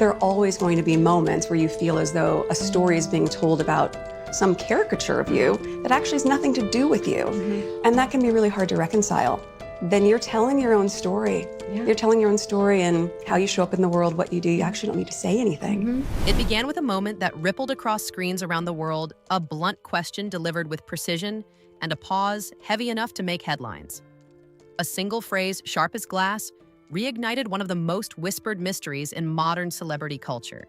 There are always going to be moments where you feel as though a story is being told about some caricature of you that actually has nothing to do with you. And that can be really hard to reconcile. Then you're telling your own story. You're telling your own story and how you show up in the world, what you do. You actually don't need to say anything. It began with a moment that rippled across screens around the world, a blunt question delivered with precision, and a pause heavy enough to make headlines. A single phrase, sharp as glass, reignited one of the most whispered mysteries in modern celebrity culture.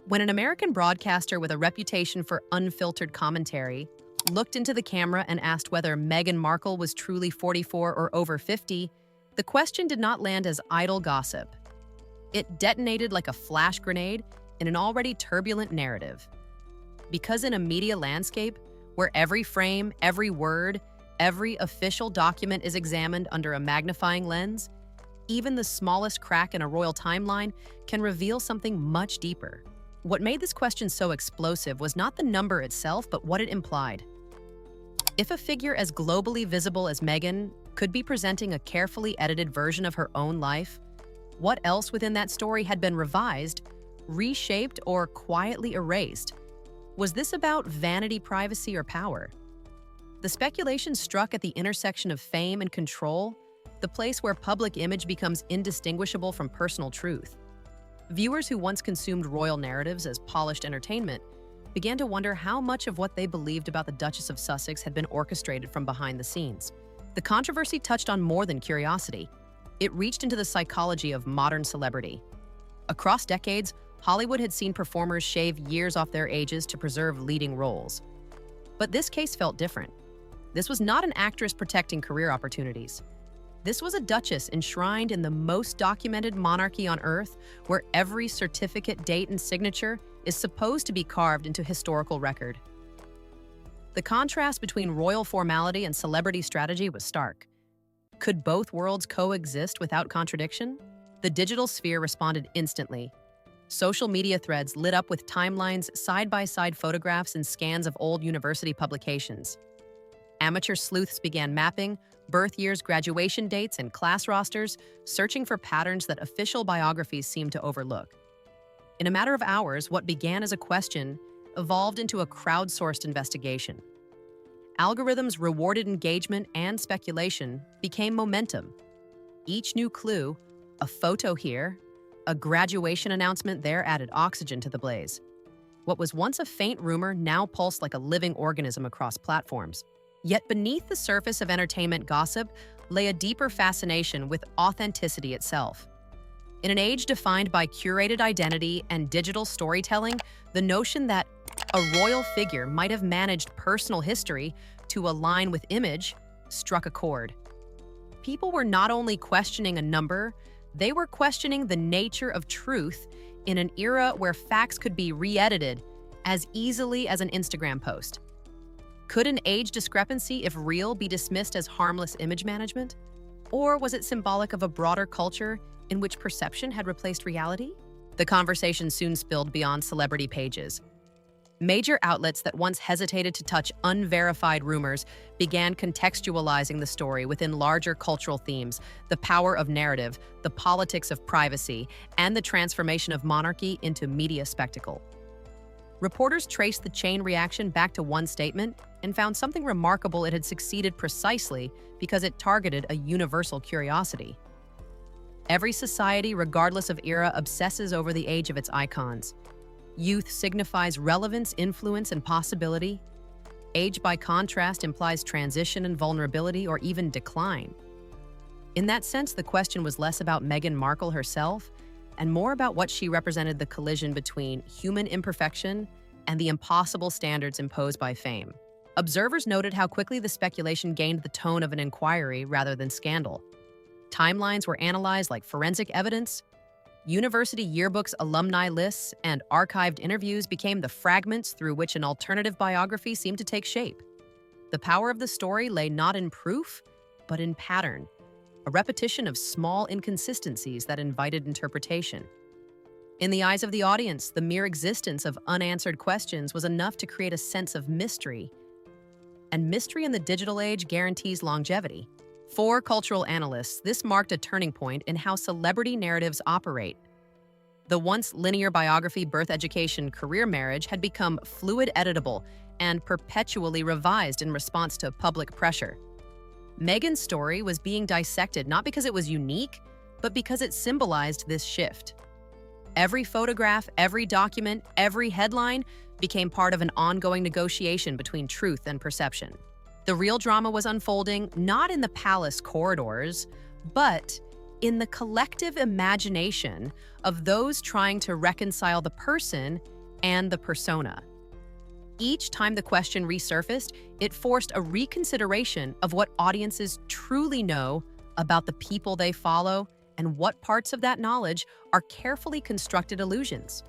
When an American broadcaster with a reputation for unfiltered commentary looked into the camera and asked whether Meghan Markle was truly 44 or over 50, the question did not land as idle gossip. It detonated like a flash grenade in an already turbulent narrative. Because in a media landscape where every frame, every word, every official document is examined under a magnifying lens, even the smallest crack in a royal timeline can reveal something much deeper. What made this question so explosive was not the number itself, but what it implied. If a figure as globally visible as Meghan could be presenting a carefully edited version of her own life, what else within that story had been revised, reshaped, or quietly erased? Was this about vanity, privacy, or power? The speculation struck at the intersection of fame and control, the place where public image becomes indistinguishable from personal truth. Viewers who once consumed royal narratives as polished entertainment began to wonder how much of what they believed about the Duchess of Sussex had been orchestrated from behind the scenes. The controversy touched on more than curiosity. It reached into the psychology of modern celebrity. Across decades, Hollywood had seen performers shave years off their ages to preserve leading roles. But this case felt different. This was not an actress protecting career opportunities. This was a duchess enshrined in the most documented monarchy on earth, where every certificate, date, and signature is supposed to be carved into historical record. The contrast between royal formality and celebrity strategy was stark. Could both worlds coexist without contradiction? The digital sphere responded instantly. Social media threads lit up with timelines, side-by-side photographs, and scans of old university publications. Amateur sleuths began mapping birth years, graduation dates, and class rosters, searching for patterns that official biographies seemed to overlook. In a matter of hours, what began as a question evolved into a crowdsourced investigation. Algorithms rewarded engagement, and speculation became momentum. Each new clue, a photo here, a graduation announcement there, added oxygen to the blaze. What was once a faint rumor now pulsed like a living organism across platforms. Yet beneath the surface of entertainment gossip lay a deeper fascination with authenticity itself. In an age defined by curated identity and digital storytelling, the notion that a royal figure might have managed personal history to align with image struck a chord. People were not only questioning a number, they were questioning the nature of truth in an era where facts could be re-edited as easily as an Instagram post. Could an age discrepancy, if real, be dismissed as harmless image management? Or was it symbolic of a broader culture in which perception had replaced reality? The conversation soon spilled beyond celebrity pages. Major outlets that once hesitated to touch unverified rumors began contextualizing the story within larger cultural themes: the power of narrative, the politics of privacy, and the transformation of monarchy into media spectacle. Reporters traced the chain reaction back to one statement and found something remarkable: it had succeeded precisely because it targeted a universal curiosity. Every society, regardless of era, obsesses over the age of its icons. Youth signifies relevance, influence, and possibility. Age, by contrast, implies transition and vulnerability, or even decline. In that sense, the question was less about Meghan Markle herself and more about what she represented: the collision between human imperfection and the impossible standards imposed by fame. Observers noted how quickly the speculation gained the tone of an inquiry rather than scandal. Timelines were analyzed like forensic evidence. University yearbooks, alumni lists, and archived interviews became the fragments through which an alternative biography seemed to take shape. The power of the story lay not in proof, but in pattern, a repetition of small inconsistencies that invited interpretation. In the eyes of the audience, the mere existence of unanswered questions was enough to create a sense of mystery. And mystery in the digital age guarantees longevity. For cultural analysts, this marked a turning point in how celebrity narratives operate. The once linear biography, birth, education, career, marriage had become fluid editable and perpetually revised in response to public pressure. Meghan's story was being dissected not because it was unique, but because it symbolized this shift. Every photograph, every document, every headline became part of an ongoing negotiation between truth and perception. The real drama was unfolding not in the palace corridors, but in the collective imagination of those trying to reconcile the person and the persona. Each time the question resurfaced, it forced a reconsideration of what audiences truly know about the people they follow and what parts of that knowledge are carefully constructed illusions.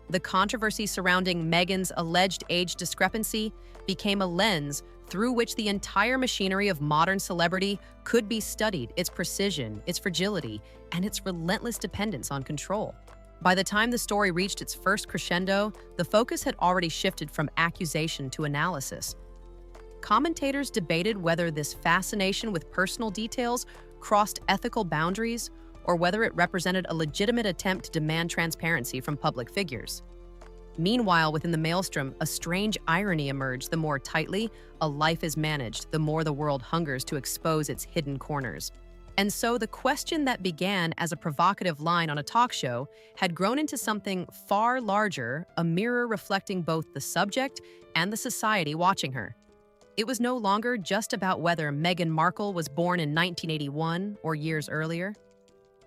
The controversy surrounding Meghan's alleged age discrepancy became a lens through which the entire machinery of modern celebrity could be studied, its precision, its fragility, and its relentless dependence on control. By the time the story reached its first crescendo, the focus had already shifted from accusation to analysis. Commentators debated whether this fascination with personal details crossed ethical boundaries or whether it represented a legitimate attempt to demand transparency from public figures. Meanwhile, within the maelstrom, a strange irony emerged. The more tightly a life is managed, the more the world hungers to expose its hidden corners. And so the question that began as a provocative line on a talk show had grown into something far larger, a mirror reflecting both the subject and the society watching her. It was no longer just about whether Meghan Markle was born in 1981 or years earlier.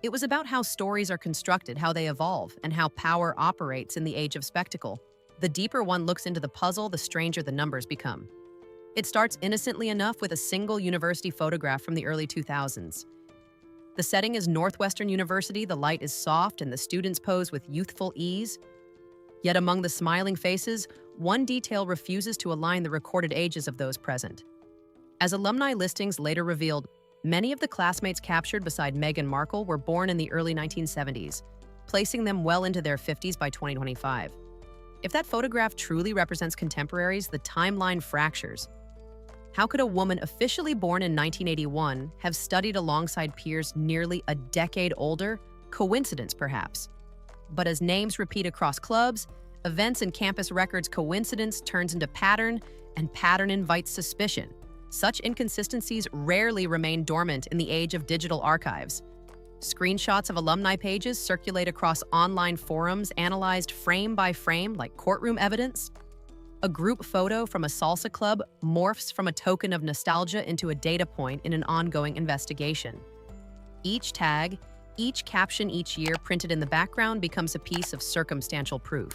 It was about how stories are constructed, how they evolve, and how power operates in the age of spectacle. The deeper one looks into the puzzle, the stranger the numbers become. It starts innocently enough with a single university photograph from the early 2000s. The setting is Northwestern University, the light is soft, and the students pose with youthful ease. Yet among the smiling faces, one detail refuses to align the recorded ages of those present. As alumni listings later revealed, many of the classmates captured beside Meghan Markle were born in the early 1970s, placing them well into their 50s by 2025. If that photograph truly represents contemporaries, the timeline fractures. How could a woman officially born in 1981 have studied alongside peers nearly a decade older? Coincidence, perhaps. But as names repeat across clubs, events, and campus records, coincidence turns into pattern, and pattern invites suspicion. Such inconsistencies rarely remain dormant in the age of digital archives. Screenshots of alumni pages circulate across online forums, analyzed frame by frame like courtroom evidence. A group photo from a salsa club morphs from a token of nostalgia into a data point in an ongoing investigation. Each tag, each caption each year printed in the background becomes a piece of circumstantial proof.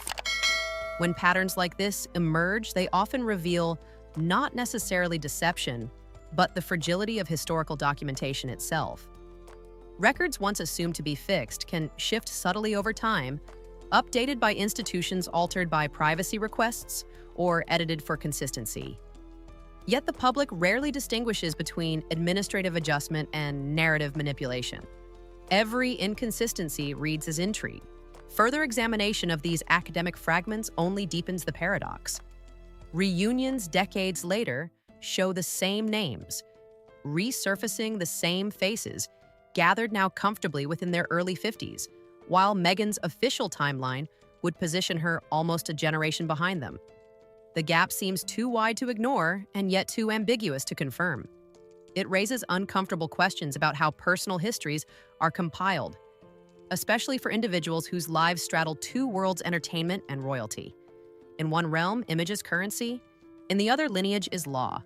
When patterns like this emerge, they often reveal not necessarily deception, but the fragility of historical documentation itself. Records once assumed to be fixed can shift subtly over time, updated by institutions, altered by privacy requests, or edited for consistency. Yet the public rarely distinguishes between administrative adjustment and narrative manipulation. Every inconsistency reads as intrigue. Further examination of these academic fragments only deepens the paradox. Reunions decades later show the same names, resurfacing the same faces, gathered now comfortably within their early 50s, while Meghan's official timeline would position her almost a generation behind them. The gap seems too wide to ignore and yet too ambiguous to confirm. It raises uncomfortable questions about how personal histories are compiled, especially for individuals whose lives straddle two worlds: entertainment and royalty. In one realm, image is currency. In the other, lineage is law.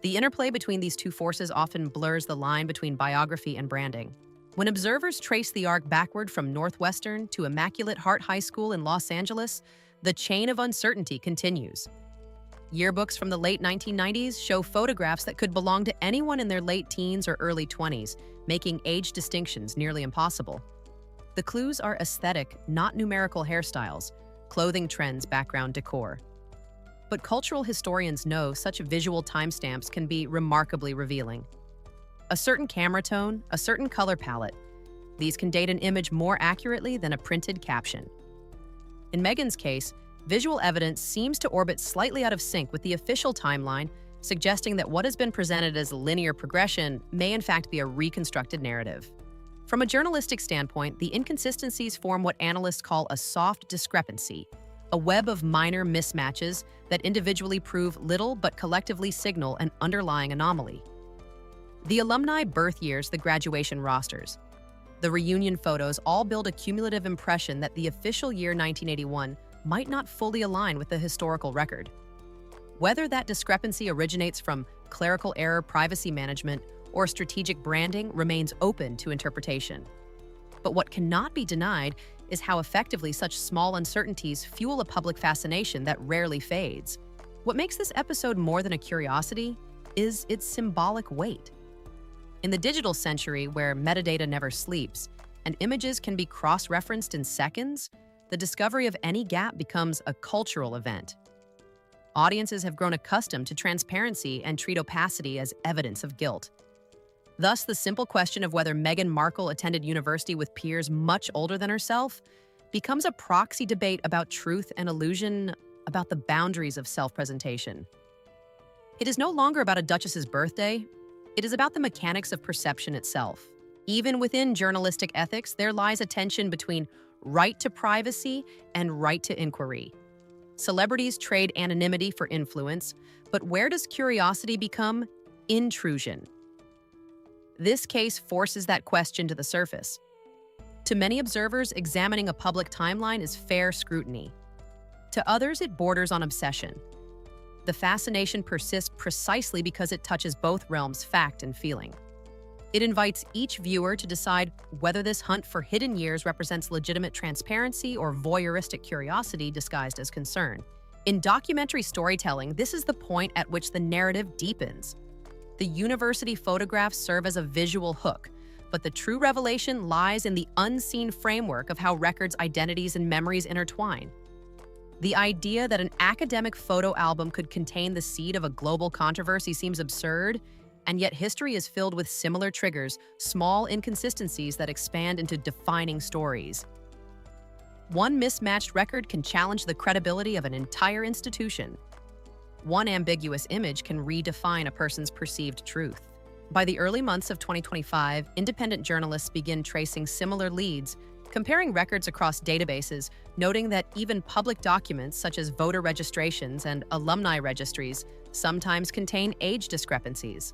The interplay between these two forces often blurs the line between biography and branding. When observers trace the arc backward from Northwestern to Immaculate Heart High School in Los Angeles, the chain of uncertainty continues. Yearbooks from the late 1990s show photographs that could belong to anyone in their late teens or early 20s, making age distinctions nearly impossible. The clues are aesthetic, not numerical hairstyles, clothing trends, background decor. But cultural historians know such visual timestamps can be remarkably revealing. A certain camera tone, a certain color palette, these can date an image more accurately than a printed caption. In Meghan's case, visual evidence seems to orbit slightly out of sync with the official timeline, suggesting that what has been presented as linear progression may in fact be a reconstructed narrative. From a journalistic standpoint, the inconsistencies form what analysts call a soft discrepancy, a web of minor mismatches that individually prove little but collectively signal an underlying anomaly. The alumni birth years, the graduation rosters, the reunion photos all build a cumulative impression that the official year 1981 might not fully align with the historical record. Whether that discrepancy originates from clerical error, privacy management, or strategic branding remains open to interpretation. But what cannot be denied is how effectively such small uncertainties fuel a public fascination that rarely fades. What makes this episode more than a curiosity is its symbolic weight. In the digital century, where metadata never sleeps and images can be cross-referenced in seconds, the discovery of any gap becomes a cultural event. Audiences have grown accustomed to transparency and treat opacity as evidence of guilt. Thus, the simple question of whether Meghan Markle attended university with peers much older than herself becomes a proxy debate about truth and illusion, about the boundaries of self-presentation. It is no longer about a duchess's birthday. It is about the mechanics of perception itself. Even within journalistic ethics, there lies a tension between right to privacy and right to inquiry. Celebrities trade anonymity for influence, but where does curiosity become intrusion? This case forces that question to the surface. To many observers, examining a public timeline is fair scrutiny. To others, it borders on obsession. The fascination persists precisely because it touches both realms, fact and feeling. It invites each viewer to decide whether this hunt for hidden years represents legitimate transparency or voyeuristic curiosity disguised as concern. In documentary storytelling, this is the point at which the narrative deepens. The university photographs serve as a visual hook, but the true revelation lies in the unseen framework of how records, identities, and memories intertwine. The idea that an academic photo album could contain the seed of a global controversy seems absurd, and yet history is filled with similar triggers, small inconsistencies that expand into defining stories. One mismatched record can challenge the credibility of an entire institution. One ambiguous image can redefine a person's perceived truth. By the early months of 2025, independent journalists begin tracing similar leads, comparing records across databases, noting that even public documents such as voter registrations and alumni registries sometimes contain age discrepancies.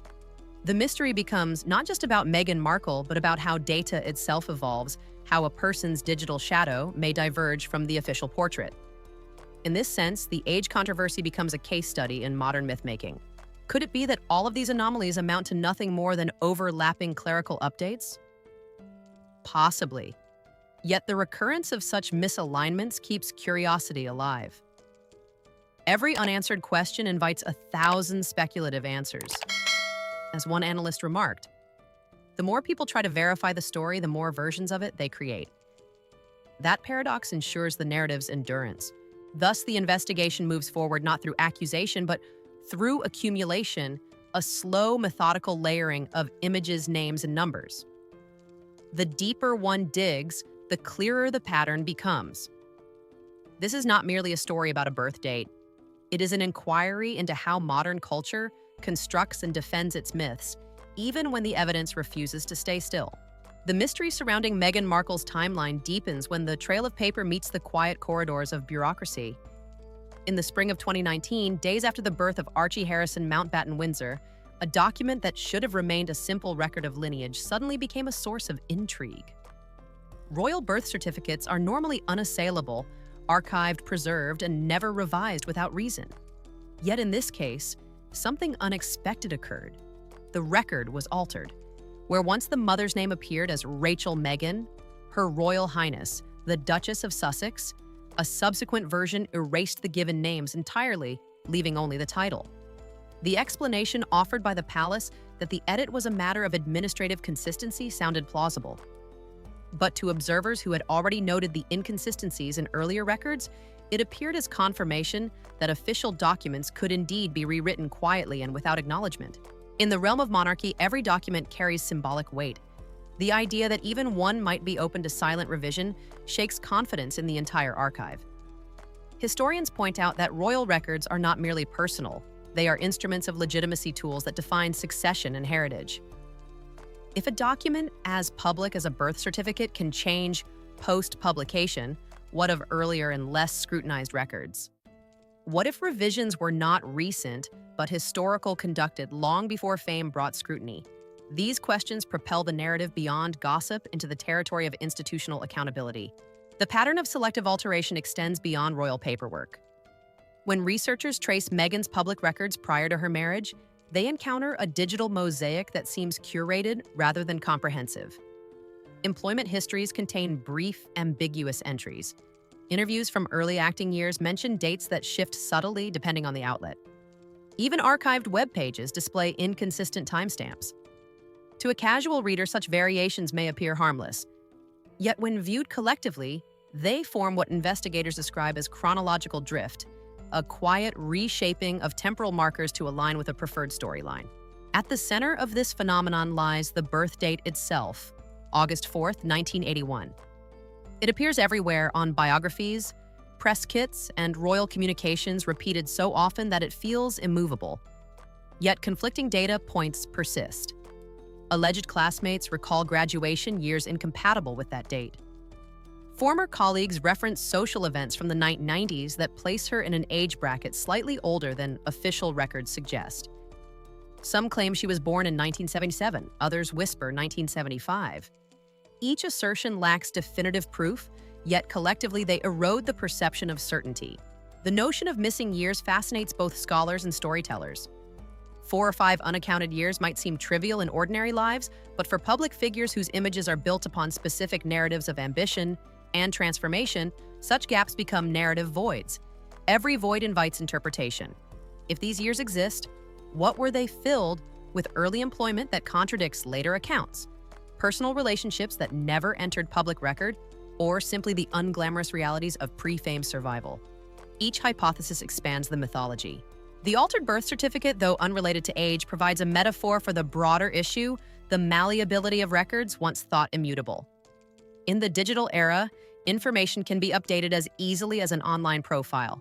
The mystery becomes not just about Meghan Markle, but about how data itself evolves, how a person's digital shadow may diverge from the official portrait. In this sense, the age controversy becomes a case study in modern myth-making. Could it be that all of these anomalies amount to nothing more than overlapping clerical updates? Possibly. Yet the recurrence of such misalignments keeps curiosity alive. Every unanswered question invites 1,000 speculative answers. As one analyst remarked, the more people try to verify the story, the more versions of it they create. That paradox ensures the narrative's endurance. Thus, the investigation moves forward not through accusation, but through accumulation, a slow, methodical layering of images, names, and numbers. The deeper one digs, the clearer the pattern becomes. This is not merely a story about a birth date. It is an inquiry into how modern culture constructs and defends its myths, even when the evidence refuses to stay still. The mystery surrounding Meghan Markle's timeline deepens when the trail of paper meets the quiet corridors of bureaucracy. In the spring of 2019, days after the birth of Archie Harrison Mountbatten Windsor, a document that should have remained a simple record of lineage suddenly became a source of intrigue. Royal birth certificates are normally unassailable, archived, preserved, and never revised without reason. Yet in this case, something unexpected occurred. The record was altered. Where once the mother's name appeared as Rachel Meghan, Her Royal Highness, the Duchess of Sussex, a subsequent version erased the given names entirely, leaving only the title. The explanation offered by the palace that the edit was a matter of administrative consistency sounded plausible. But to observers who had already noted the inconsistencies in earlier records, it appeared as confirmation that official documents could indeed be rewritten quietly and without acknowledgement. In the realm of monarchy, every document carries symbolic weight. The idea that even one might be open to silent revision shakes confidence in the entire archive. Historians point out that royal records are not merely personal, they are instruments of legitimacy, tools that define succession and heritage. If a document as public as a birth certificate can change post-publication, what of earlier and less scrutinized records? What if revisions were not recent, but historical, conducted long before fame brought scrutiny? These questions propel the narrative beyond gossip into the territory of institutional accountability. The pattern of selective alteration extends beyond royal paperwork. When researchers trace Meghan's public records prior to her marriage, they encounter a digital mosaic that seems curated rather than comprehensive. Employment histories contain brief, ambiguous entries. Interviews from early acting years mention dates that shift subtly depending on the outlet. Even archived web pages display inconsistent timestamps. To a casual reader, such variations may appear harmless. Yet when viewed collectively, they form what investigators describe as chronological drift, a quiet reshaping of temporal markers to align with a preferred storyline. At the center of this phenomenon lies the birth date itself, August 4th, 1981. It appears everywhere on biographies, press kits, and royal communications, repeated so often that it feels immovable. Yet conflicting data points persist. Alleged classmates recall graduation years incompatible with that date. Former colleagues reference social events from the 1990s that place her in an age bracket slightly older than official records suggest. Some claim she was born in 1977, others whisper 1975. Each assertion lacks definitive proof, yet collectively they erode the perception of certainty. The notion of missing years fascinates both scholars and storytellers. 4 or 5 unaccounted years might seem trivial in ordinary lives, but for public figures whose images are built upon specific narratives of ambition and transformation, such gaps become narrative voids. Every void invites interpretation. If these years exist, what were they filled with? Early employment that contradicts later accounts, personal relationships that never entered public record, or simply the unglamorous realities of pre-fame survival? Each hypothesis expands the mythology. The altered birth certificate, though unrelated to age, provides a metaphor for the broader issue, the malleability of records once thought immutable. In the digital era, information can be updated as easily as an online profile.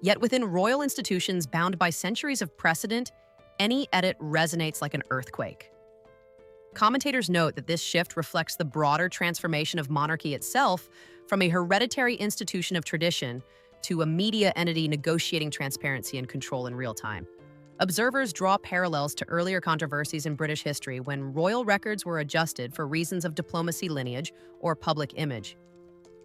Yet within royal institutions bound by centuries of precedent, any edit resonates like an earthquake. Commentators note that this shift reflects the broader transformation of monarchy itself from a hereditary institution of tradition to a media entity negotiating transparency and control in real time. Observers draw parallels to earlier controversies in British history when royal records were adjusted for reasons of diplomacy, lineage, or public image.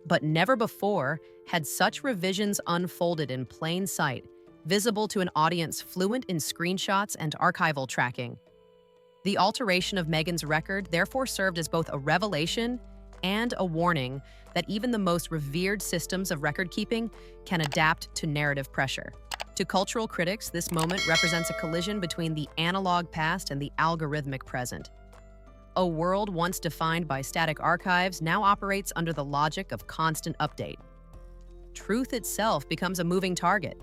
But never before had such revisions unfolded in plain sight, visible to an audience fluent in screenshots and archival tracking. The alteration of Meghan's record therefore served as both a revelation and a warning that even the most revered systems of record-keeping can adapt to narrative pressure. To cultural critics, this moment represents a collision between the analog past and the algorithmic present. A world once defined by static archives now operates under the logic of constant update. Truth itself becomes a moving target.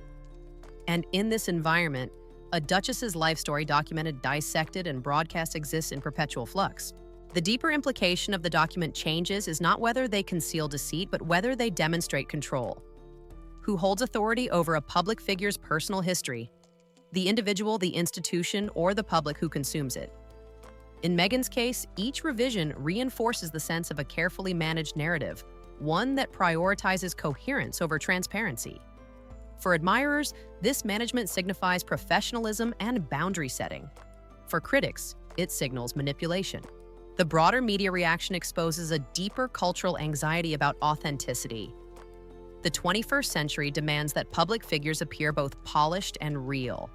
And in this environment, a duchess's life story documented, dissected, and broadcast exists in perpetual flux. The deeper implication of the document changes is not whether they conceal deceit, but whether they demonstrate control. Who holds authority over a public figure's personal history? The individual, the institution, or the public who consumes it? In Meghan's case, each revision reinforces the sense of a carefully managed narrative, one that prioritizes coherence over transparency. For admirers, this management signifies professionalism and boundary setting. For critics, it signals manipulation. The broader media reaction exposes a deeper cultural anxiety about authenticity. The 21st century demands that public figures appear both polished and real.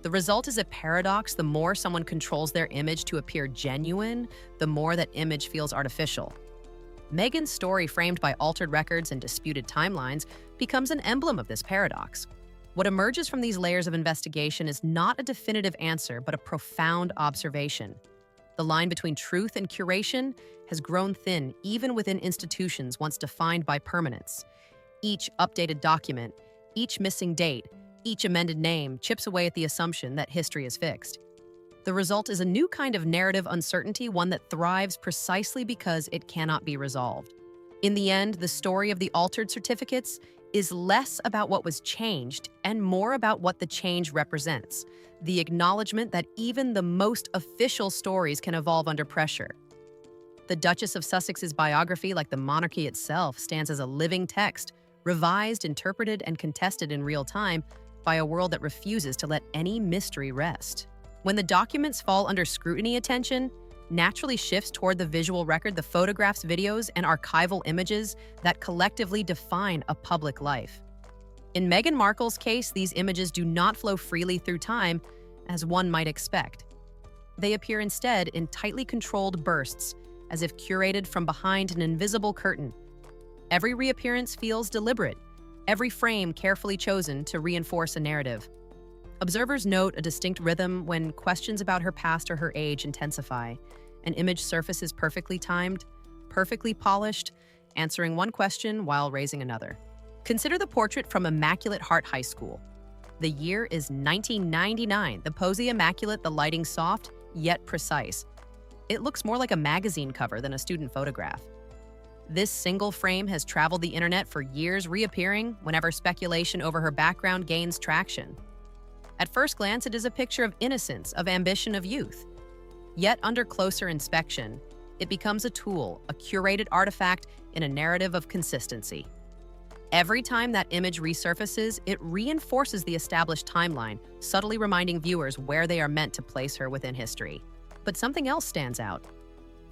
The result is a paradox. The more someone controls their image to appear genuine, the more that image feels artificial. Meghan's story, framed by altered records and disputed timelines, becomes an emblem of this paradox. What emerges from these layers of investigation is not a definitive answer, but a profound observation. The line between truth and curation has grown thin even within institutions once defined by permanence. Each updated document, each missing date, each amended name chips away at the assumption that history is fixed. The result is a new kind of narrative uncertainty, one that thrives precisely because it cannot be resolved. In the end, the story of the altered certificates is less about what was changed and more about what the change represents, the acknowledgement that even the most official stories can evolve under pressure. The Duchess of Sussex's biography, like the monarchy itself, stands as a living text, revised, interpreted, and contested in real time by a world that refuses to let any mystery rest. When the documents fall under scrutiny, attention naturally shifts toward the visual record, the photographs, videos, and archival images that collectively define a public life. In Meghan Markle's case, these images do not flow freely through time, as one might expect. They appear instead in tightly controlled bursts, as if curated from behind an invisible curtain. Every reappearance feels deliberate, every frame carefully chosen to reinforce a narrative. Observers note a distinct rhythm when questions about her past or her age intensify. An image surfaces perfectly timed, perfectly polished, answering one question while raising another. Consider the portrait from Immaculate Heart High School. The year is 1999, the pose immaculate, the lighting soft, yet precise. It looks more like a magazine cover than a student photograph. This single frame has traveled the internet for years, reappearing whenever speculation over her background gains traction. At first glance, it is a picture of innocence, of ambition, of youth. Yet, under closer inspection, it becomes a tool, a curated artifact in a narrative of consistency. Every time that image resurfaces, it reinforces the established timeline, subtly reminding viewers where they are meant to place her within history. But something else stands out.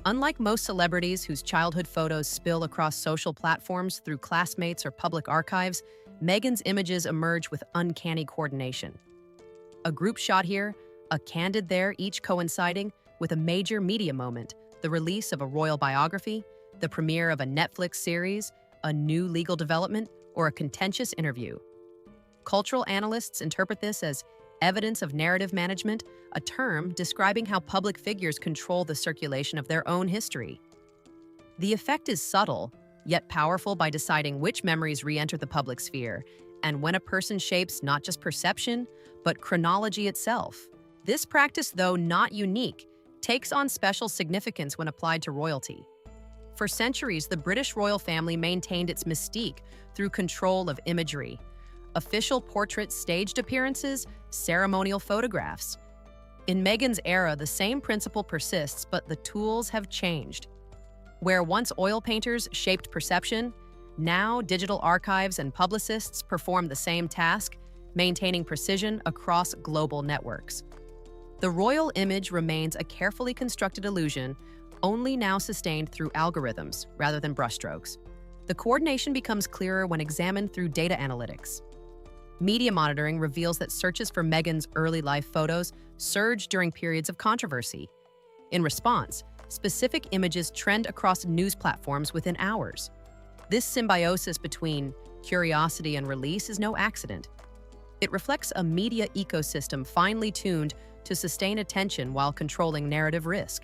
Unlike most celebrities whose childhood photos spill across social platforms through classmates or public archives, Meghan's images emerge with uncanny coordination. A group shot here, a candid there, each coinciding with a major media moment, the release of a royal biography, the premiere of a Netflix series, a new legal development, or a contentious interview. Cultural analysts interpret this as evidence of narrative management, a term describing how public figures control the circulation of their own history. The effect is subtle, yet powerful by deciding which memories re-enter the public sphere, and when a person shapes not just perception, but chronology itself. This practice, though not unique, takes on special significance when applied to royalty. For centuries, the British royal family maintained its mystique through control of imagery. Official portraits, staged appearances, ceremonial photographs. In Meghan's era, the same principle persists, but the tools have changed. Where once oil painters shaped perception, now digital archives and publicists perform the same task, maintaining precision across global networks. The royal image remains a carefully constructed illusion, only now sustained through algorithms rather than brushstrokes. The coordination becomes clearer when examined through data analytics. Media monitoring reveals that searches for Meghan's early life photos surged during periods of controversy. In response, specific images trend across news platforms within hours. This symbiosis between curiosity and release is no accident. It reflects a media ecosystem finely tuned to sustain attention while controlling narrative risk.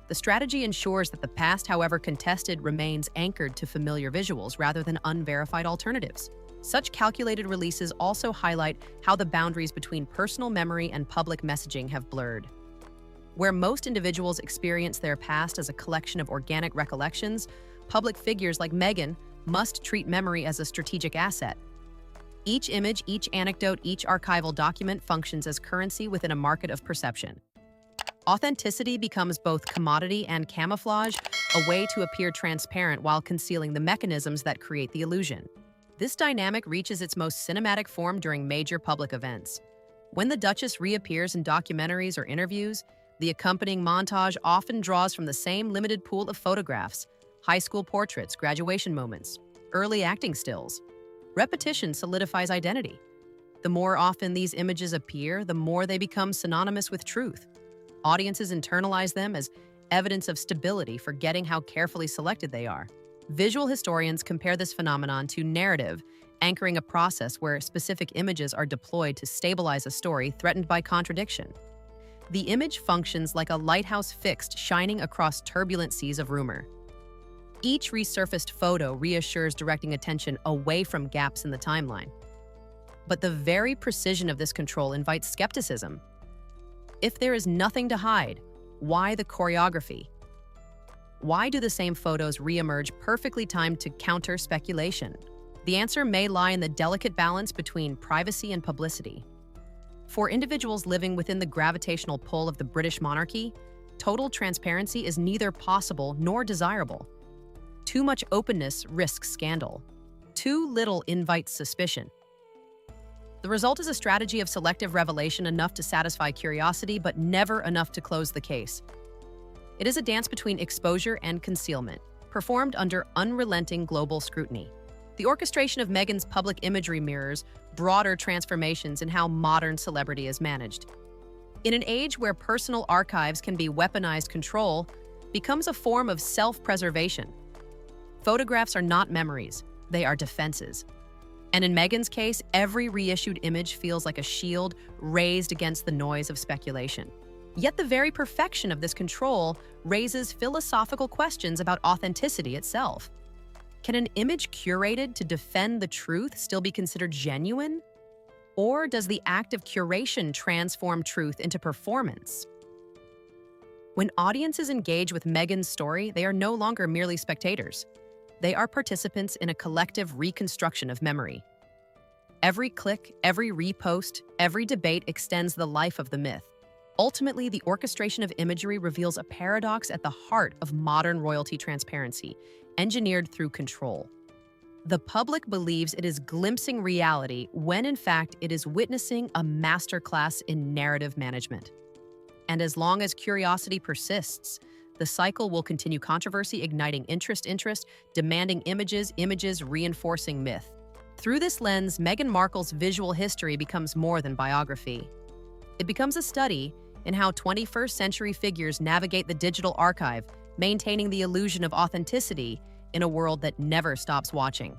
The strategy ensures that the past, however contested, remains anchored to familiar visuals rather than unverified alternatives. Such calculated releases also highlight how the boundaries between personal memory and public messaging have blurred. Where most individuals experience their past as a collection of organic recollections, public figures like Meghan must treat memory as a strategic asset. Each image, each anecdote, each archival document functions as currency within a market of perception. Authenticity becomes both commodity and camouflage, a way to appear transparent while concealing the mechanisms that create the illusion. This dynamic reaches its most cinematic form during major public events. When the Duchess reappears in documentaries or interviews, the accompanying montage often draws from the same limited pool of photographs: high school portraits, graduation moments, early acting stills. Repetition solidifies identity. The more often these images appear, the more they become synonymous with truth. Audiences internalize them as evidence of stability, forgetting how carefully selected they are. Visual historians compare this phenomenon to narrative, anchoring a process where specific images are deployed to stabilize a story threatened by contradiction. The image functions like a lighthouse fixed, shining across turbulent seas of rumor. Each resurfaced photo reassures, directing attention away from gaps in the timeline. But the very precision of this control invites skepticism. If there is nothing to hide, why the choreography? Why do the same photos re-emerge perfectly timed to counter speculation? The answer may lie in the delicate balance between privacy and publicity. For individuals living within the gravitational pull of the British monarchy, total transparency is neither possible nor desirable. Too much openness risks scandal. Too little invites suspicion. The result is a strategy of selective revelation enough to satisfy curiosity, but never enough to close the case. It is a dance between exposure and concealment, performed under unrelenting global scrutiny. The orchestration of Meghan's public imagery mirrors broader transformations in how modern celebrity is managed. In an age where personal archives can be weaponized, control becomes a form of self-preservation. Photographs are not memories, they are defenses. And in Meghan's case, every reissued image feels like a shield raised against the noise of speculation. Yet the very perfection of this control raises philosophical questions about authenticity itself. Can an image curated to defend the truth still be considered genuine? Or does the act of curation transform truth into performance? When audiences engage with Meghan's story, they are no longer merely spectators. They are participants in a collective reconstruction of memory. Every click, every repost, every debate extends the life of the myth. Ultimately, the orchestration of imagery reveals a paradox at the heart of modern royalty transparency, engineered through control. The public believes it is glimpsing reality when, in fact, it is witnessing a masterclass in narrative management. And as long as curiosity persists, the cycle will continue: controversy igniting interest, demanding images, reinforcing myth. Through this lens, Meghan Markle's visual history becomes more than biography. It becomes a study in how 21st century figures navigate the digital archive, maintaining the illusion of authenticity in a world that never stops watching.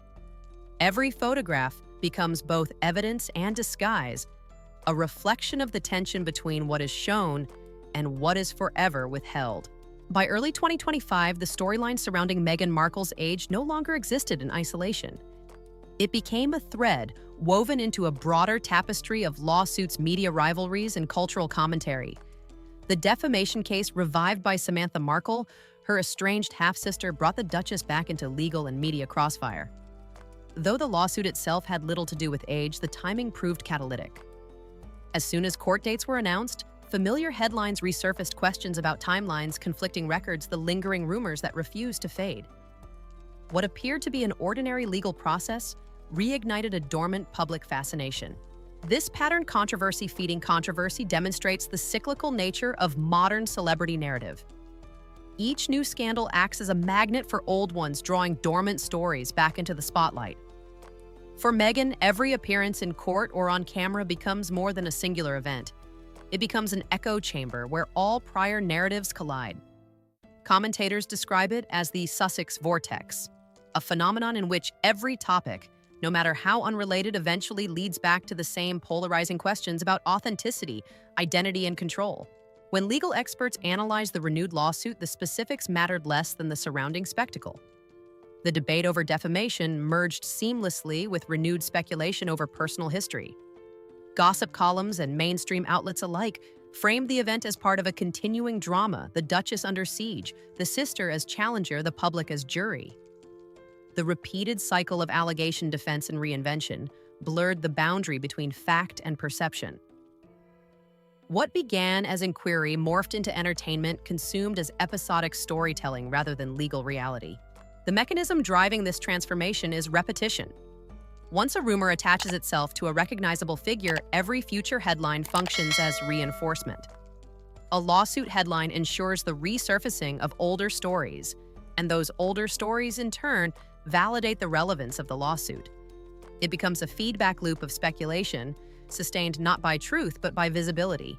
Every photograph becomes both evidence and disguise, a reflection of the tension between what is shown and what is forever withheld. By early 2025, the storyline surrounding Meghan Markle's age no longer existed in isolation. It became a thread woven into a broader tapestry of lawsuits, media rivalries, and cultural commentary. The defamation case revived by Samantha Markle, her estranged half-sister, brought the Duchess back into legal and media crossfire. Though the lawsuit itself had little to do with age, the timing proved catalytic. As soon as court dates were announced, familiar headlines resurfaced: questions about timelines, conflicting records, the lingering rumors that refused to fade. What appeared to be an ordinary legal process reignited a dormant public fascination. This pattern, controversy feeding controversy, demonstrates the cyclical nature of modern celebrity narrative. Each new scandal acts as a magnet for old ones, drawing dormant stories back into the spotlight. For Meghan, every appearance in court or on camera becomes more than a singular event. It becomes an echo chamber where all prior narratives collide. Commentators describe it as the Sussex vortex, a phenomenon in which every topic, no matter how unrelated, eventually leads back to the same polarizing questions about authenticity, identity, and control. When legal experts analyzed the renewed lawsuit, the specifics mattered less than the surrounding spectacle. The debate over defamation merged seamlessly with renewed speculation over personal history. Gossip columns and mainstream outlets alike framed the event as part of a continuing drama: the Duchess under siege, the sister as challenger, the public as jury. The repeated cycle of allegation, defense, and reinvention blurred the boundary between fact and perception. What began as inquiry morphed into entertainment, consumed as episodic storytelling rather than legal reality. The mechanism driving this transformation is repetition. Once a rumor attaches itself to a recognizable figure, every future headline functions as reinforcement. A lawsuit headline ensures the resurfacing of older stories, and those older stories, in turn, validate the relevance of the lawsuit. It becomes a feedback loop of speculation, sustained not by truth but by visibility.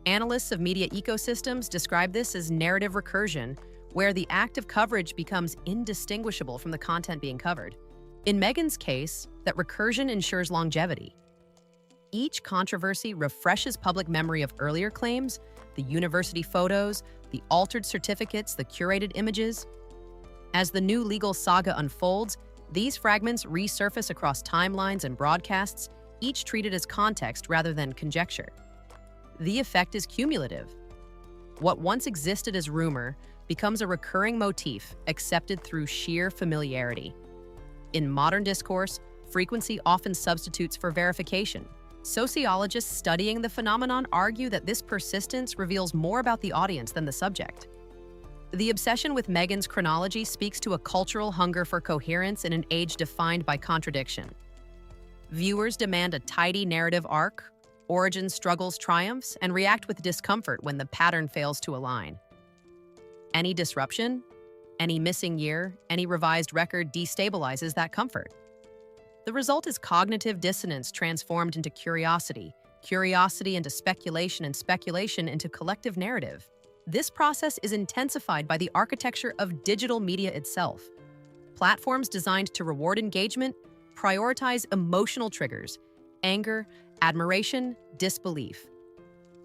Analysts of media ecosystems describe this as narrative recursion, where the act of coverage becomes indistinguishable from the content being covered. In Meghan's case, that recursion ensures longevity. Each controversy refreshes public memory of earlier claims, the university photos, the altered certificates, the curated images. As the new legal saga unfolds, these fragments resurface across timelines and broadcasts, each treated as context rather than conjecture. The effect is cumulative. What once existed as rumor becomes a recurring motif accepted through sheer familiarity. In modern discourse, frequency often substitutes for verification. Sociologists studying the phenomenon argue that this persistence reveals more about the audience than the subject. The obsession with Meghan's chronology speaks to a cultural hunger for coherence in an age defined by contradiction. Viewers demand a tidy narrative arc, origins, struggles, triumphs, and react with discomfort when the pattern fails to align. Any disruption, any missing year, any revised record destabilizes that comfort. The result is cognitive dissonance transformed into curiosity, curiosity into speculation, and speculation into collective narrative. This process is intensified by the architecture of digital media itself. Platforms designed to reward engagement prioritize emotional triggers, anger, admiration, disbelief.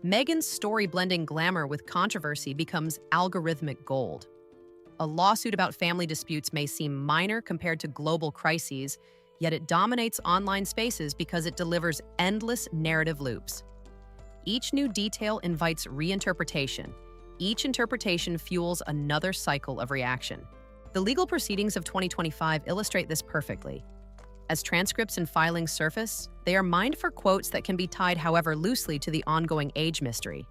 Meghan's story blending glamour with controversy becomes algorithmic gold. A lawsuit about family disputes may seem minor compared to global crises, yet it dominates online spaces because it delivers endless narrative loops. Each new detail invites reinterpretation. Each interpretation fuels another cycle of reaction. The legal proceedings of 2025 illustrate this perfectly. As transcripts and filings surface, they are mined for quotes that can be tied however loosely to the ongoing age mystery.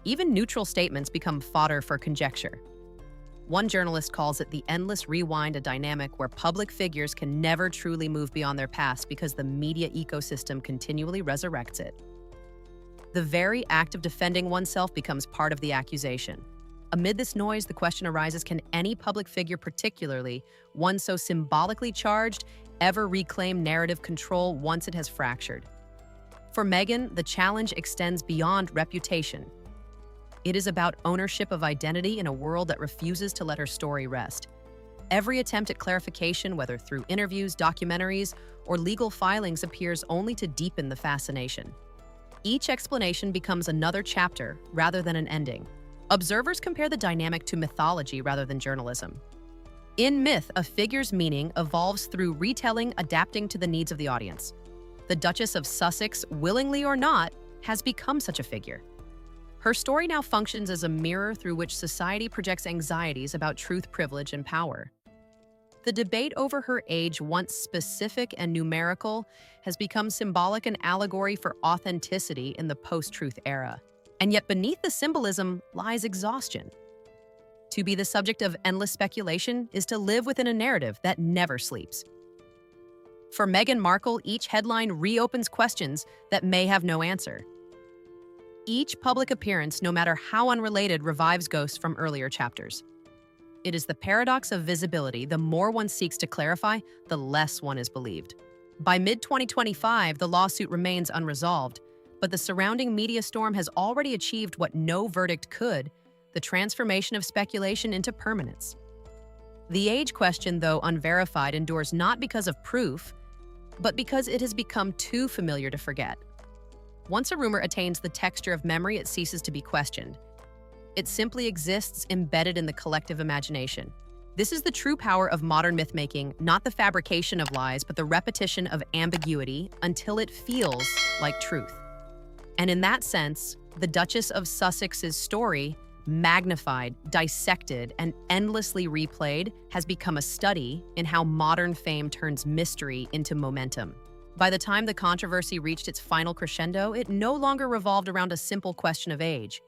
Even neutral statements become fodder for conjecture. One journalist calls it the endless rewind, a dynamic where public figures can never truly move beyond their past because the media ecosystem continually resurrects it. The very act of defending oneself becomes part of the accusation. Amid this noise, the question arises, can any public figure, particularly one so symbolically charged, ever reclaim narrative control once it has fractured? For Meghan, the challenge extends beyond reputation. It is about ownership of identity in a world that refuses to let her story rest. Every attempt at clarification, whether through interviews, documentaries, or legal filings, appears only to deepen the fascination. Each explanation becomes another chapter rather than an ending. Observers compare the dynamic to mythology rather than journalism. In myth, a figure's meaning evolves through retelling, adapting to the needs of the audience. The Duchess of Sussex, willingly or not, has become such a figure. Her story now functions as a mirror through which society projects anxieties about truth, privilege, and power. The debate over her age, once specific and numerical, has become symbolic and allegory for authenticity in the post-truth era. And yet beneath the symbolism lies exhaustion. To be the subject of endless speculation is to live within a narrative that never sleeps. For Meghan Markle, each headline reopens questions that may have no answer. Each public appearance, no matter how unrelated, revives ghosts from earlier chapters. It is the paradox of visibility. The more one seeks to clarify, the less one is believed. By mid-2025, the lawsuit remains unresolved, but the surrounding media storm has already achieved what no verdict could: the transformation of speculation into permanence. The age question, though unverified, endures not because of proof, but because it has become too familiar to forget. Once a rumor attains the texture of memory, it ceases to be questioned. It simply exists embedded in the collective imagination. This is the true power of modern myth-making, not the fabrication of lies, but the repetition of ambiguity until it feels like truth. And in that sense, the Duchess of Sussex's story, magnified, dissected, and endlessly replayed, has become a study in how modern fame turns mystery into momentum. By the time the controversy reached its final crescendo, it no longer revolved around a simple question of age.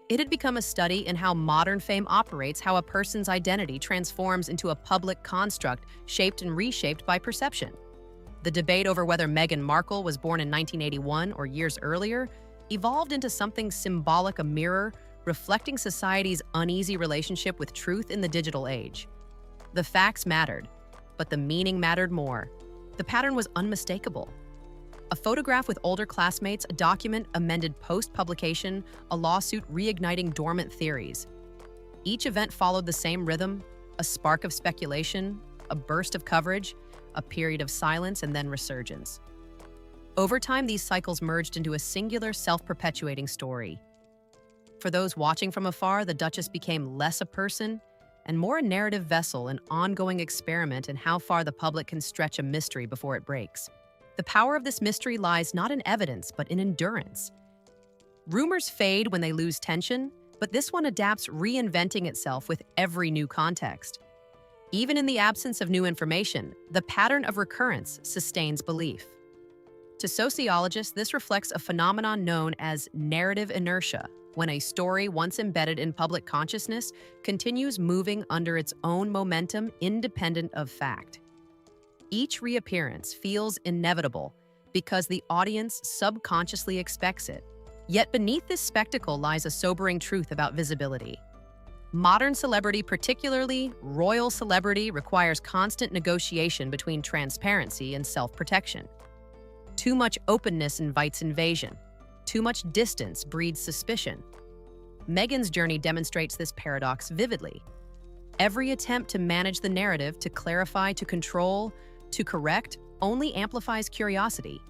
It had become a study in how modern fame operates, how a person's identity transforms into a public construct shaped and reshaped by perception. The debate over whether Meghan Markle was born in 1981 or years earlier evolved into something symbolic, a mirror reflecting society's uneasy relationship with truth in the digital age. The facts mattered, but the meaning mattered more. The pattern was unmistakable. A photograph with older classmates, a document amended post-publication, a lawsuit reigniting dormant theories. Each event followed the same rhythm: a spark of speculation, a burst of coverage, a period of silence, and then resurgence. Over time, these cycles merged into a singular, self-perpetuating story. For those watching from afar, the Duchess became less a person and more a narrative vessel, an ongoing experiment in how far the public can stretch a mystery before it breaks. The power of this mystery lies not in evidence, but in endurance. Rumors fade when they lose tension. But this one adapts, reinventing itself with every new context. Even in the absence of new information, the pattern of recurrence sustains belief. To sociologists, this reflects a phenomenon known as narrative inertia, when a story once embedded in public consciousness continues moving under its own momentum independent of fact. Each reappearance feels inevitable because the audience subconsciously expects it. Yet beneath this spectacle lies a sobering truth about visibility. Modern celebrity, particularly royal celebrity, requires constant negotiation between transparency and self-protection. Too much openness invites invasion. Too much distance breeds suspicion. Meghan's journey demonstrates this paradox vividly. Every attempt to manage the narrative, to clarify, to control, to correct, only amplifies curiosity.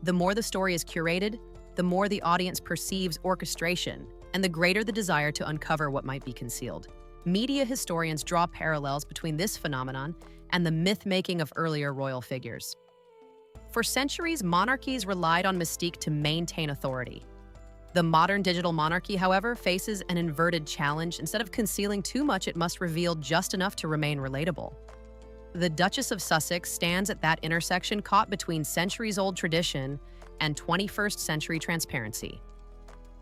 The more the story is curated, the more the audience perceives orchestration, and the greater the desire to uncover what might be concealed. Media historians draw parallels between this phenomenon and the myth-making of earlier royal figures. For centuries, monarchies relied on mystique to maintain authority. The modern digital monarchy, however, faces an inverted challenge. Instead of concealing too much, it must reveal just enough to remain relatable. The Duchess of Sussex stands at that intersection, caught between centuries-old tradition and 21st century transparency.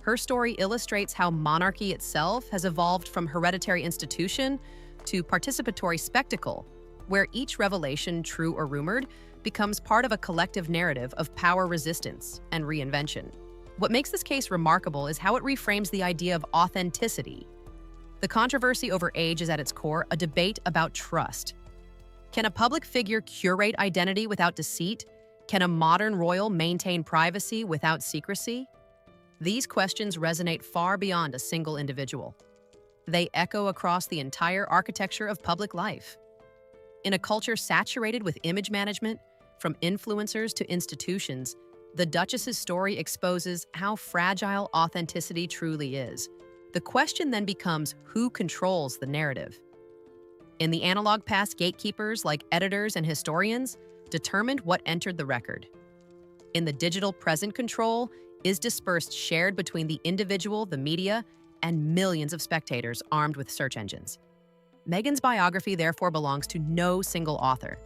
Her story illustrates how monarchy itself has evolved from hereditary institution to participatory spectacle, where each revelation, true or rumored, becomes part of a collective narrative of power resistance and reinvention. What makes this case remarkable is how it reframes the idea of authenticity. The controversy over age is at its core a debate about trust. Can a public figure curate identity without deceit? Can a modern royal maintain privacy without secrecy? These questions resonate far beyond a single individual. They echo across the entire architecture of public life. In a culture saturated with image management, from influencers to institutions, the Duchess's story exposes how fragile authenticity truly is. The question then becomes, who controls the narrative? In the analog past, gatekeepers like editors and historians determined what entered the record. In the digital present, control is dispersed, shared between the individual, the media, and millions of spectators armed with search engines. Meghan's biography therefore belongs to no single author.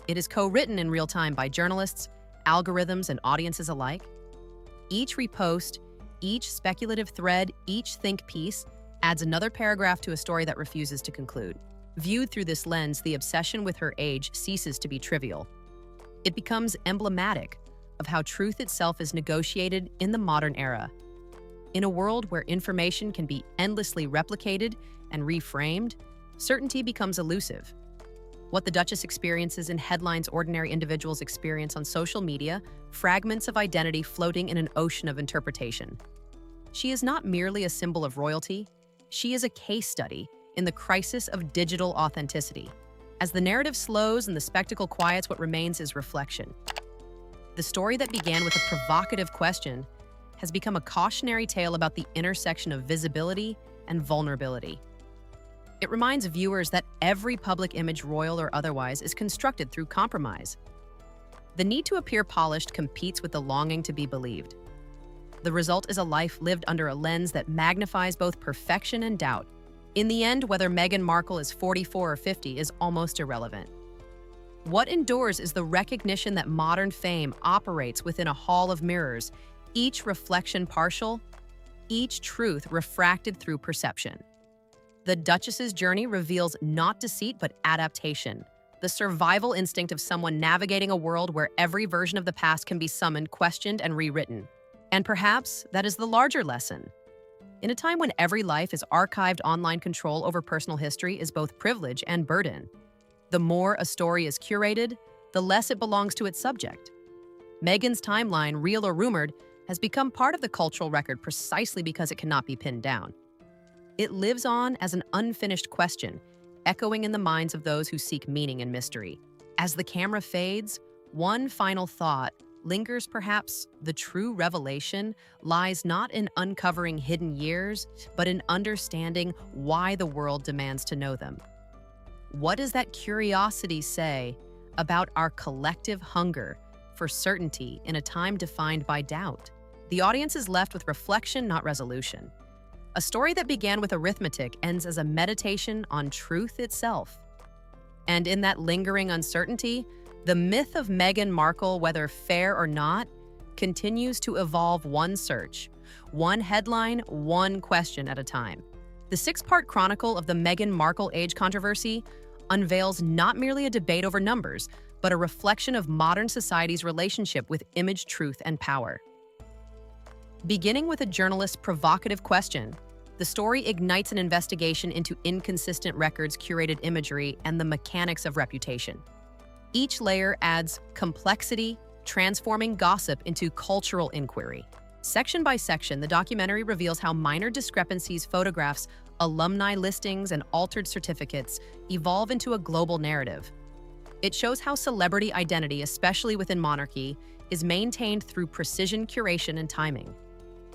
It is co-written in real time by journalists, algorithms, and audiences alike. Each repost, each speculative thread, each think piece adds another paragraph to a story that refuses to conclude. Viewed through this lens, the obsession with her age ceases to be trivial. It becomes emblematic of how truth itself is negotiated in the modern era. In a world where information can be endlessly replicated and reframed, certainty becomes elusive. What the Duchess experiences in headlines, ordinary individuals experience on social media, fragments of identity floating in an ocean of interpretation. She is not merely a symbol of royalty, she is a case study in the crisis of digital authenticity. As the narrative slows and the spectacle quiets, what remains is reflection. The story that began with a provocative question has become a cautionary tale about the intersection of visibility and vulnerability. It reminds viewers that every public image, royal or otherwise, is constructed through compromise. The need to appear polished competes with the longing to be believed. The result is a life lived under a lens that magnifies both perfection and doubt. In the end, whether Meghan Markle is 44 or 50 is almost irrelevant. What endures is the recognition that modern fame operates within a hall of mirrors, each reflection partial, each truth refracted through perception. The Duchess's journey reveals not deceit but adaptation, the survival instinct of someone navigating a world where every version of the past can be summoned, questioned, and rewritten. And perhaps that is the larger lesson. In a time when every life is archived, online control over personal history is both privilege and burden. The more a story is curated, the less it belongs to its subject. Meghan's timeline, real or rumored, has become part of the cultural record precisely because it cannot be pinned down. It lives on as an unfinished question, echoing in the minds of those who seek meaning and mystery. As the camera fades, one final thought lingers. Perhaps the true revelation lies not in uncovering hidden years, but in understanding why the world demands to know them. What does that curiosity say about our collective hunger for certainty in a time defined by doubt? The audience is left with reflection, not resolution. A story that began with arithmetic ends as a meditation on truth itself. And in that lingering uncertainty, the myth of Meghan Markle, whether fair or not, continues to evolve one search, one headline, one question at a time. The six-part chronicle of the Meghan Markle age controversy unveils not merely a debate over numbers, but a reflection of modern society's relationship with image, truth, and power. Beginning with a journalist's provocative question, the story ignites an investigation into inconsistent records, curated imagery, and the mechanics of reputation. Each layer adds complexity, transforming gossip into cultural inquiry. Section by section, the documentary reveals how minor discrepancies, photographs, alumni listings, and altered certificates evolve into a global narrative. It shows how celebrity identity, especially within monarchy, is maintained through precision, curation, and timing.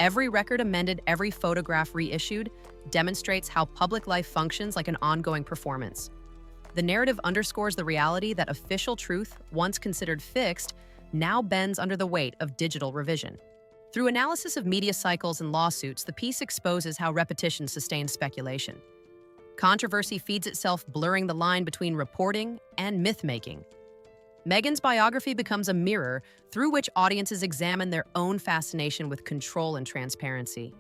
Every record amended, every photograph reissued, demonstrates how public life functions like an ongoing performance. The narrative underscores the reality that official truth, once considered fixed, now bends under the weight of digital revision. Through analysis of media cycles and lawsuits, the piece exposes how repetition sustains speculation. Controversy feeds itself, blurring the line between reporting and myth-making. Meghan's biography becomes a mirror through which audiences examine their own fascination with control and transparency.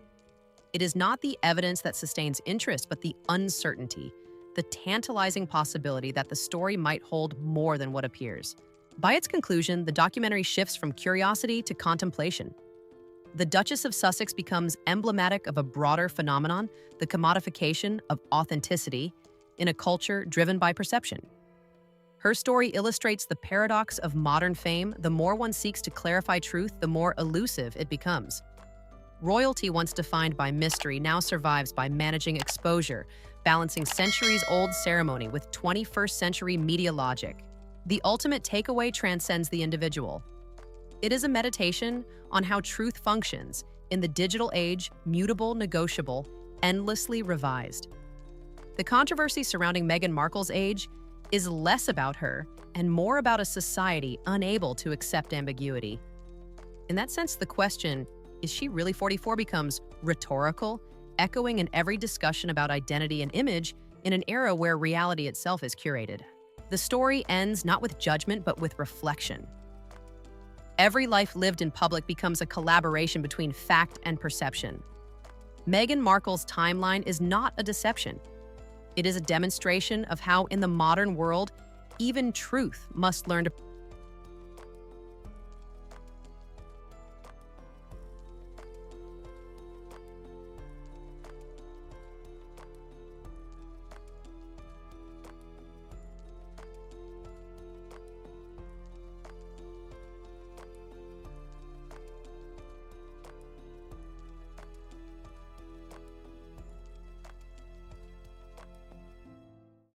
It is not the evidence that sustains interest, but the uncertainty, the tantalizing possibility that the story might hold more than what appears. By its conclusion, the documentary shifts from curiosity to contemplation. The Duchess of Sussex becomes emblematic of a broader phenomenon, the commodification of authenticity in a culture driven by perception. Her story illustrates the paradox of modern fame. The more one seeks to clarify truth, the more elusive it becomes. Royalty, once defined by mystery, now survives by managing exposure, balancing centuries-old ceremony with 21st-century media logic. The ultimate takeaway transcends the individual. It is a meditation on how truth functions in the digital age, mutable, negotiable, endlessly revised. The controversy surrounding Meghan Markle's age is less about her and more about a society unable to accept ambiguity. In that sense, the question, is she really 44, becomes rhetorical, echoing in every discussion about identity and image in an era where reality itself is curated. The story ends not with judgment, but with reflection. Every life lived in public becomes a collaboration between fact and perception. Meghan Markle's timeline is not a deception. It is a demonstration of how, in the modern world, even truth must learn to